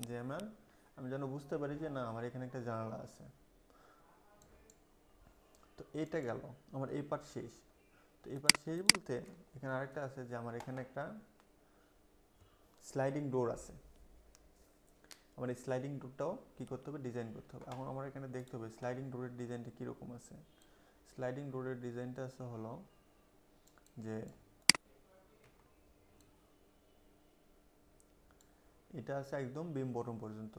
যে আমি যেন বুঝতে পারি যে না, আমার এখানে একটা জানালা আছে। তো এইটা গেল, আমার এই পার্ট শেষ। তো এই পার্ট শেষ বলতে এখানে আরেকটা আছে, যে আমার এখানে একটা স্লাইডিং ডোর আছে। আমার এই স্লাইডিং ডোরটাও কী করতে হবে? ডিজাইন করতে হবে। এখন আমার এখানে দেখতে হবে স্লাইডিং ডোরের ডিজাইনটা কীরকম আছে। স্লাইডিং ডোরের ডিজাইনটা আছে হলো যে এটা আছে একদম বিম বটম পর্যন্ত।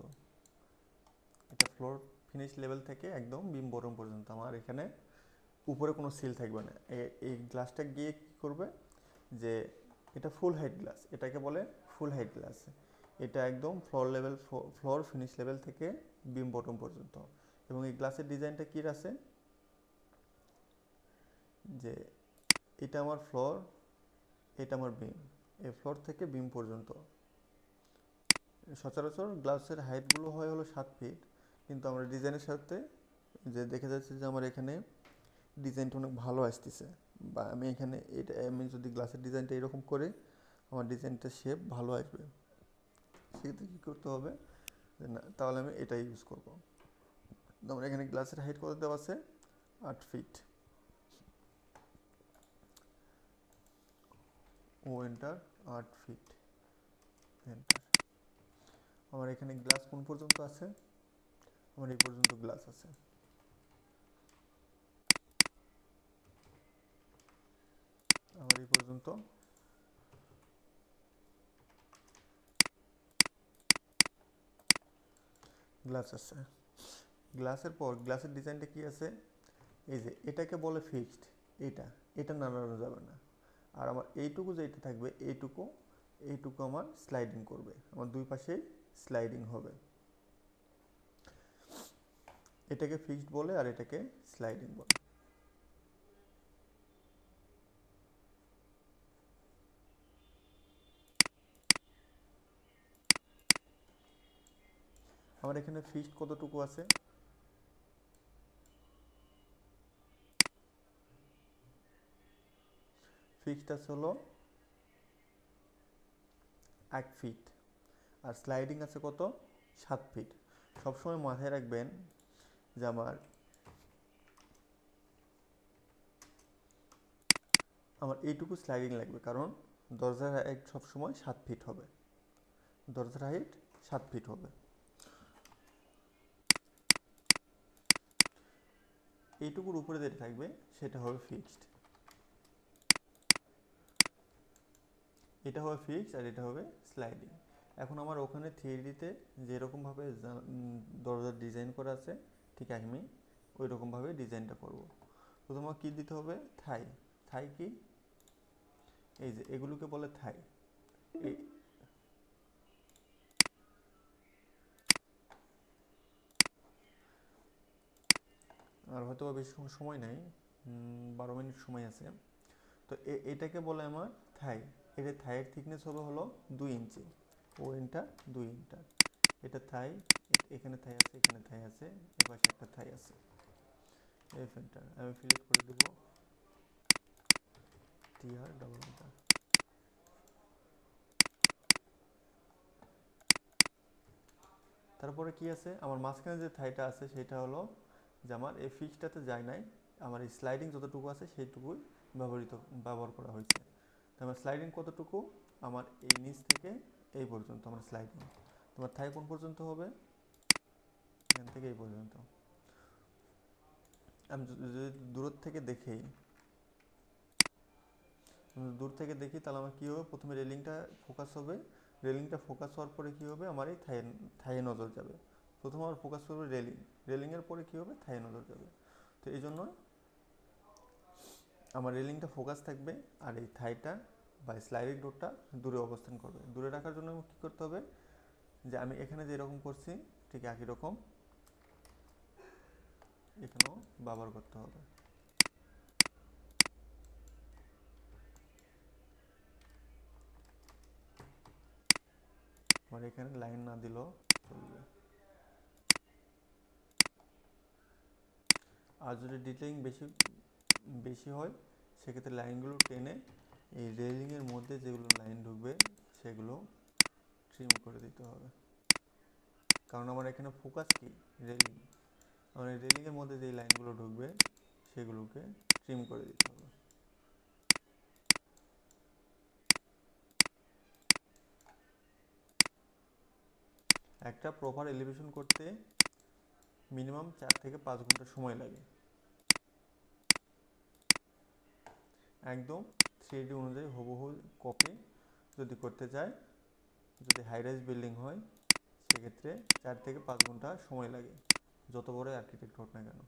এটা ফ্লোর ফিনিশ লেভেল থেকে একদম বিম বটম পর্যন্ত। আমার এখানে উপরে কোনো সিল থাকবে না। এই গ্লাসটা গিয়ে কী করবে? যে এটা ফুল হাইট গ্লাস, এটাকে বলে ফুল হাইট গ্লাস। এটা একদম ফ্লোর ফিনিশ লেভেল থেকে বিম বটম পর্যন্ত। এবং এই গ্লাসের ডিজাইনটা কী আছে? যে এটা আমার ফ্লোর, এটা আমার বিম, এই ফ্লোর থেকে বিম পর্যন্ত। সচরাচর গ্লাসের হাইটগুলো হয় হলো 7 ফিট, কিন্তু আমরা ডিজাইনের সাথে যে দেখে যাচ্ছে যে আমার এখানে ডিজাইনটা অনেক ভালো আসতেছে, বা আমি এখানে আমি যদি গ্লাসের ডিজাইনটা এরকম করে আমার ডিজাইনটা শেপ ভালো আসবে, সেক্ষেত্রে কী করতে হবে? যে না, তাহলে আমি এটা ইউজ করবো। আমার এখানে গ্লাসের হাইট কত দেওয়া আছে? 8 ফিট। ও এন্টার, 8 ফিট এন্টার। আমার এখানে গ্লাস কোন পর্যন্ত আছে? আমার এই পর্যন্ত গ্লাস আছে। আমার এই পর্যন্ত গ্লাস আছে। গ্লাসের পর গ্লাসের ডিজাইনটা কি আছে? এই যে এটাকে বলে ফিক্সড। এটা নাড়ানো যাবে না। আর আমার এইটুকু যেটা থাকবে, এইটুকু আমার স্লাইডিং করবে, আমার দুই পাশেই স্লাইডিং হবে। এটাকে ফিক্সড বলে আর এটাকে স্লাইডিং বলে। আমার এখানে ফিক্সড কতটুকু আছে? ফিক্সড আছে হলো 1 ফিট, আর স্লাইডিং আছে কত? 7 ফিট। সবসময় মাথায় রাখবেন যে আমার আমার এইটুকু স্লাইডিং লাগবে, কারণ দরজার হাইট সবসময় 7 ফিট হবে, দরজার হাইট 7 ফিট হবে। এইটুকুর উপরে যেটা থাকবে সেটা হবে ফিক্সড, এটা হবে ফিক্সড আর এটা হবে স্লাইডিং। এখন আমার ওখানে থ্রিডিতে যেরকমভাবে দরজার ডিজাইন করা আছে ঠিক আমি ওই রকমভাবে ডিজাইনটা করব। তো তোমার কী দিতে হবে? থাই। থাই কি? এই যে এগুলোকে বলে থাই। এই আর হয়তো বেশি সময় নাই, 12 মিনিট সময় আছে। তো এটাকে বলে আমার থাই। এটা থাইয়ের থিকনেস হবে হলো 2 ইঞ্চি, ও ইনটা 2 ইঞ্চি। এটা থাই, এখানে থাই আছে, এখানে থাই আছে, এপাশে একটা থাই আছে। এই ফ্যানটা আমি সিলেক্ট করে দেব টিআর ডাবল এন্টার। তারপরে কি আছে, আমার মাঝখানে যে থাইটা আছে সেটা হলো যে আমার এই ফিক্সটাতে যায় নাই, আমার এই স্লাইডিং যতটুকু আছে সেইটুকুই ব্যবহার করা হয়েছে। তো আমার স্লাইডিং কতটুকু? আমার এই নিচ থেকে এই পর্যন্ত আমার স্লাইডিং। তোমার থাই কোন পর্যন্ত হবে? এখান থেকে এই পর্যন্ত। আমি যদি দূর থেকে দেখি তাহলে আমার কী হবে, প্রথমে রেলিংটা ফোকাস হবে, রেলিংটা ফোকাস হওয়ার পরে কী হবে, আমার এই থাইয়ে নজর যাবে। প্রথম আমার ফোকাস করবে রেলিংয়ের পরে কী হবে, থাইয়ে নজর যাবে। তো এই জন্য আমার রেলিংটা ফোকাস থাকবে আর এই থাইটা বা স্লাইডিং ডোরটা দূরে অবস্থান করবে। দূরে রাখার জন্য কী করতে হবে, যে আমি এখানে যেরকম করছি ঠিক একই রকম এখানেও ব্যবহার করতে হবে। আমার এখানে লাইন না দিলেও চলবে। আর যদি ডিটেইলিং বেশি হয় সেক্ষেত্রে লাইনগুলো টেনে এই রেলিংয়ের মধ্যে যেগুলো লাইন ঢুকবে সেগুলো ট্রিম করে দিতে হবে, কারণ আমার এখানে ফোকাস কি রেলিং। আমার এই রেলিংয়ের মধ্যে যে লাইনগুলো ঢুকবে সেগুলোকে ট্রিম করে দিতে হবে। একটা প্রপার এলিভেশন করতে মিনিমাম 4 থেকে 5 ঘন্টা সময় লাগে, একদম 3D অনুযায়ী হুবহু কপি যদি করতে চায়। যদি হাই রাইজ বিল্ডিং হয় সেক্ষেত্রে 4 থেকে 5 ঘন্টা সময় লাগে, যত বড় আর্কিটেক্ট হোক না কেন।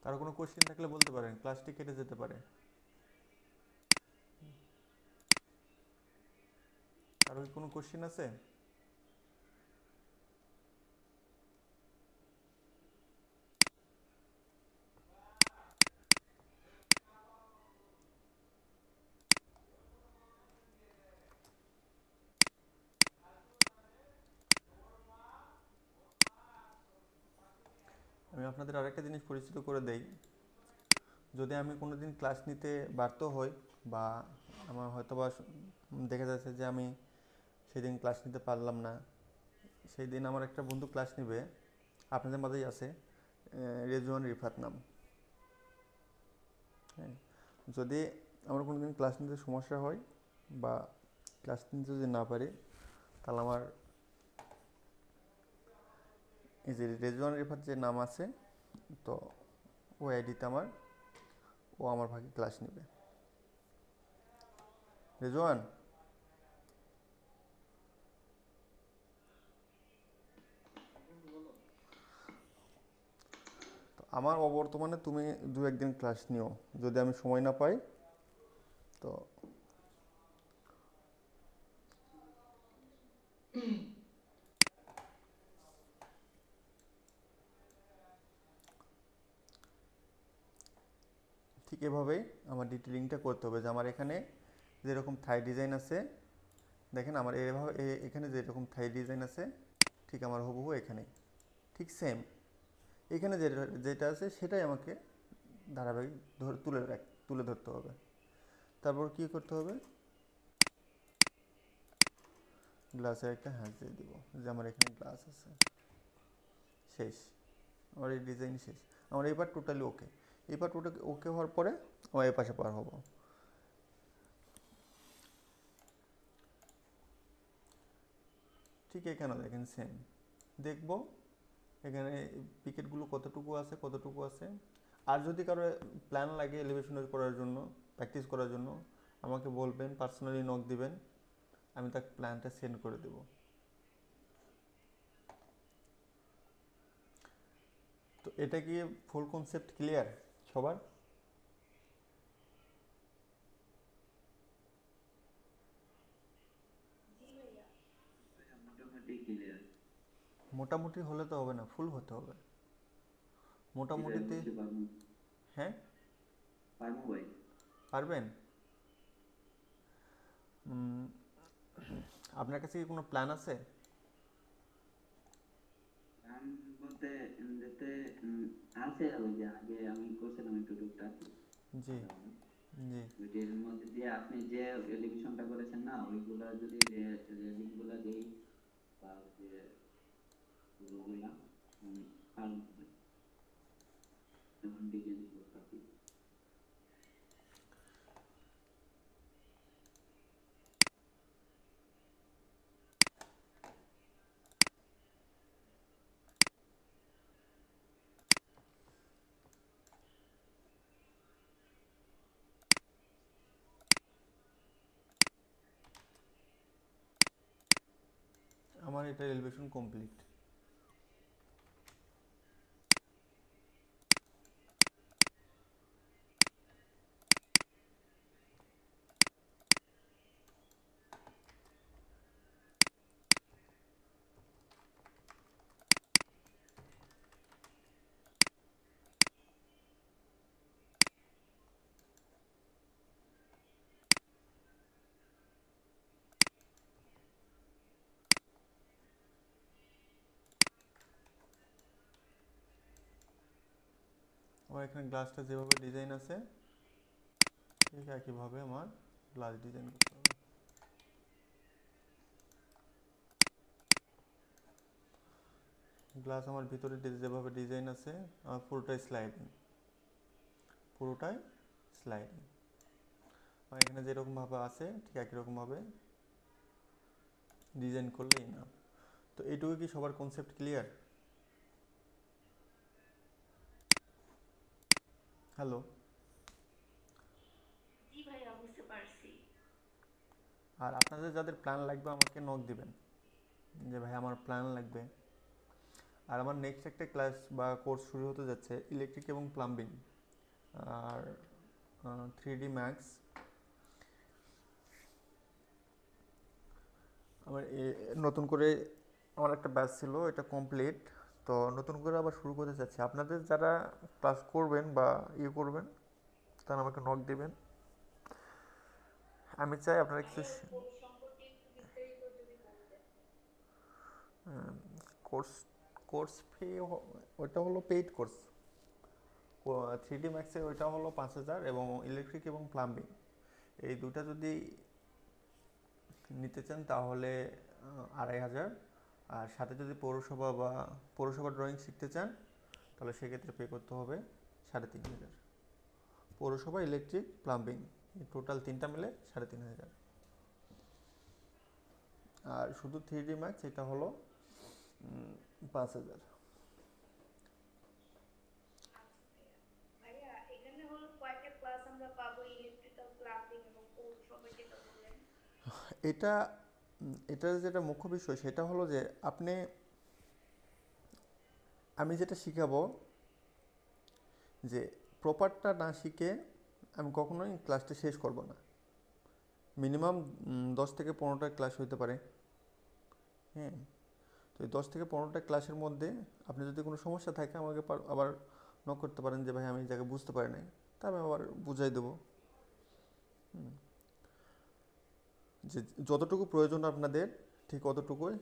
কারো কোনো কোশ্চেন থাকলে বলতে পারেন, ক্লাসটি কেটে যেতে পারে। কারো কি কোনো কোশ্চেন আছে? আমি আপনাদের আরেকটা জিনিস পরিচিত করে দেই, যদি আমি কোনো দিন ক্লাস নিতে ব্যর্থ হই বা আমার হয়তো বা দেখা যাচ্ছে যে আমি সেদিন ক্লাস নিতে পারলাম না, সেই দিন আমার একটা বন্ধু ক্লাস নেবে, আপনাদের মাঝেই আছে, রেজওয়ান রিফাত নাম। হ্যাঁ, যদি আমার কোনো দিন ক্লাস নিতে সমস্যা হয় বা ক্লাস নিতে যদি না পারি, তাহলে আমার এই যে রেজওয়ান রিফাত যে নাম আছে, তো ওই আইডিতে ও আমার ভাগে ক্লাস নেবে। রেজওয়ান, তো আমার অবর্তমানে তুমি 2-1 দিন ক্লাস নিও, যদি আমি সময় না পাই তো। এভাবেই আমার ডিটেলিংটা করতে হবে, যে আমার এখানে যেরকম থাই ডিজাইন আছে, দেখেন আমার এভাবে এখানে যেরকম থাই ডিজাইন আছে ঠিক আমার হুবহু এখানেই ঠিক সেম এখানে যেটা আছে সেটাই আমাকে ধারাবাহিক তুলে ধরতে হবে। তারপর কি করতে হবে, গ্লাসের একটা হ্যাচ দিয়ে দিব, যে আমার এখানে গ্লাস আছে। শেষ, আমার এই ডিজাইন শেষ। আমার এবার টোটালি ওকে। এবার টোটালি ওকে হওয়ার পরে আমার এই পাশে পার হবো। ঠিক এখানে দেখেন সেম দেখব এখানে পিকেটগুলো কতটুকু আছে। আর যদি কারো প্ল্যান লাগে এলিভেশনের করার জন্য, প্র্যাকটিস করার জন্য, আমাকে বলবেন, পার্সোনালি নক দিবেন, আমি তাকে প্ল্যানটা সেন্ড করে দেব। তো এটা কি ফুল কনসেপ্ট ক্লিয়ার সবার? জি ভাইয়া। মোটামুটি ক্লিয়ার। মোটামুটি হলে তো হবে না, ফুল হতে হবে। মোটামুটিতে অবশ্যই পারবো। হ্যাঁ পারবো ভাই। পারবেন। আপনার কাছে কি কোনো প্ল্যান আছে? গান বলতে যেতে আছে, ওই যে আগে আমি করছিলাম একটু টুকটাক। জি জি ওইটার মধ্যে দিয়ে আপনি যে এলিভেশনটা করেছেন না, ওইগুলা যদি রেলিংগুলা দেই বা যে ওগুলা আর যেমন ডিজাইন করতে পারি। আমার এটা এলিভেশন কমপ্লিট। আমার এখানে গ্লাসটা যেভাবে ডিজাইন আছে ঠিক একইভাবে আমার গ্লাস ডিজাইন করতে হবে। গ্লাস আমার ভিতরে যেভাবে ডিজাইন আছে আমার পুরোটাই স্লাইডিং। আর এখানে যেরকমভাবে আছে ঠিক একই রকমভাবে ডিজাইন করলেই না। তো এইটুকু কি সবার কনসেপ্ট ক্লিয়ার? হ্যালো? জি ভাইয়া, বুঝতে পারছি। আর আপনাদের যাদের প্ল্যান লাগবে আমাকে নক দিবেন, যে ভাই আমার প্ল্যান লাগবে। আর আমার নেক্সট একটা ক্লাস বা কোর্স শুরু হতে যাচ্ছে ইলেকট্রিক এবং প্লাম্বিং আর 3D ম্যাক্স। আমার নতুন করে আমার একটা ব্যাচ ছিল, এটা কমপ্লিট। তো নতুন করে আবার শুরু করতে চাচ্ছি। আপনাদের যারা ক্লাস করবেন বা করবেন তারা আমাকে নক দিবেন। আমি চাই আপনারা কিছু ভাইয়া, কোর্স সম্পর্কে একটু বিস্তারিত যদি বলতেন। কোর্স কোর্স ফি ওইটা হলো পেইড কোর্স। 3D ম্যাক্সের ওইটা হলো 5,000 এবং ইলেকট্রিক এবং প্লাম্বিং এই দুটা যদি নিতে চান তাহলে 2,500। আর সাথে যদি পৌরসভা ড্রয়িং শিখতে চান তাহলে সেক্ষেত্রে পে করতে হবে 3,500। পৌরসভা, ইলেকট্রিক, প্লাম্বিং টোটাল তিনটা মিলে 3,500। আর শুধু 3D ম্যাক্স এটা হলো 5,000। ভাইয়া, এখানে হলো কয়টা ক্লাস আমরা পাবো? ইলেকট্রিক্যাল, প্লাম্বিং এবং পৌরসভা যেটা বললেন। এটা এটার যেটা মুখ্য বিষয় সেটা হলো যে আমি যেটা শিখাবো, যে প্রপারটা না শিখে আমি কখনোই ক্লাসটা শেষ করব না। মিনিমাম 10 থেকে 15টা ক্লাস হইতে পারে। হ্যাঁ, তো এই 10 থেকে 15টা ক্লাসের মধ্যে আপনি যদি কোনো সমস্যা থাকে আমাকে আবার নক করতে পারেন, যে ভাই আমি এই জায়গায় বুঝতে পারি নাই। তা আমি আবার বুঝাই দেবো যে যতটুকু প্রয়োজন আপনাদের ঠিক অতটুকুই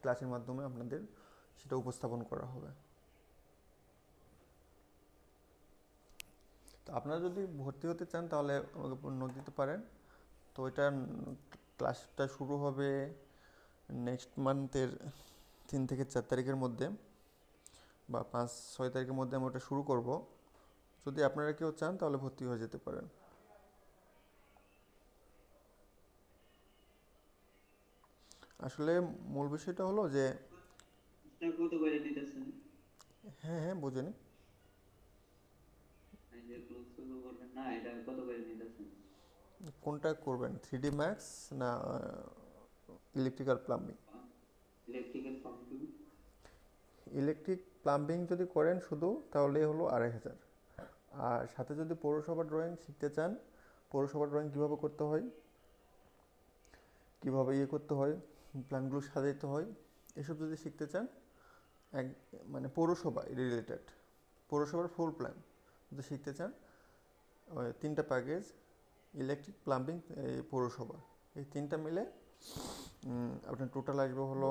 ক্লাসের মাধ্যমে আপনাদের সেটা উপস্থাপন করা হবে। তো আপনারা যদি ভর্তি হতে চান তাহলে আমাকে নোট দিতে পারেন। তো এটা ক্লাসটা শুরু হবে নেক্সট মান্থের 3 থেকে 4 তারিখের মধ্যে বা 5-6 তারিখের মধ্যে আমি ওটা শুরু করব। যদি আপনারা কেউ চান তাহলে ভর্তি হয়ে যেতে পারেন। আসলে মূল বিষয়টা হলো যে এটা কত করে নিতেছেন? হ্যাঁ হ্যাঁ বুঝুনি এই যে কোর্স শুরু করবেন না, এটা কত করে নিতেছেন? কোনটা করবেন, 3D ম্যাক্স না electrical plumbing? Electrical pumping. Electric plumbing যদি করেন শুধু তাহলে হলো 2500। আর সাথে যদি পৌরসভা ড্রয়িং শিখতে চান, পৌরসভা ড্রয়িং কীভাবে করতে হয়, কীভাবে করতে হয়, প্ল্যানগুলো সাজাইতে হয়, এসব যদি শিখতে চান, এক মানে পৌরসভা রিলেটেড পৌরসভার ফুল প্ল্যান যদি শিখতে চান, ওই 3টা প্যাকেজ ইলেকট্রিক প্লাম্বিং এই পৌরসভা এই 3টা মিলে আপনার টোটাল আসবে হলো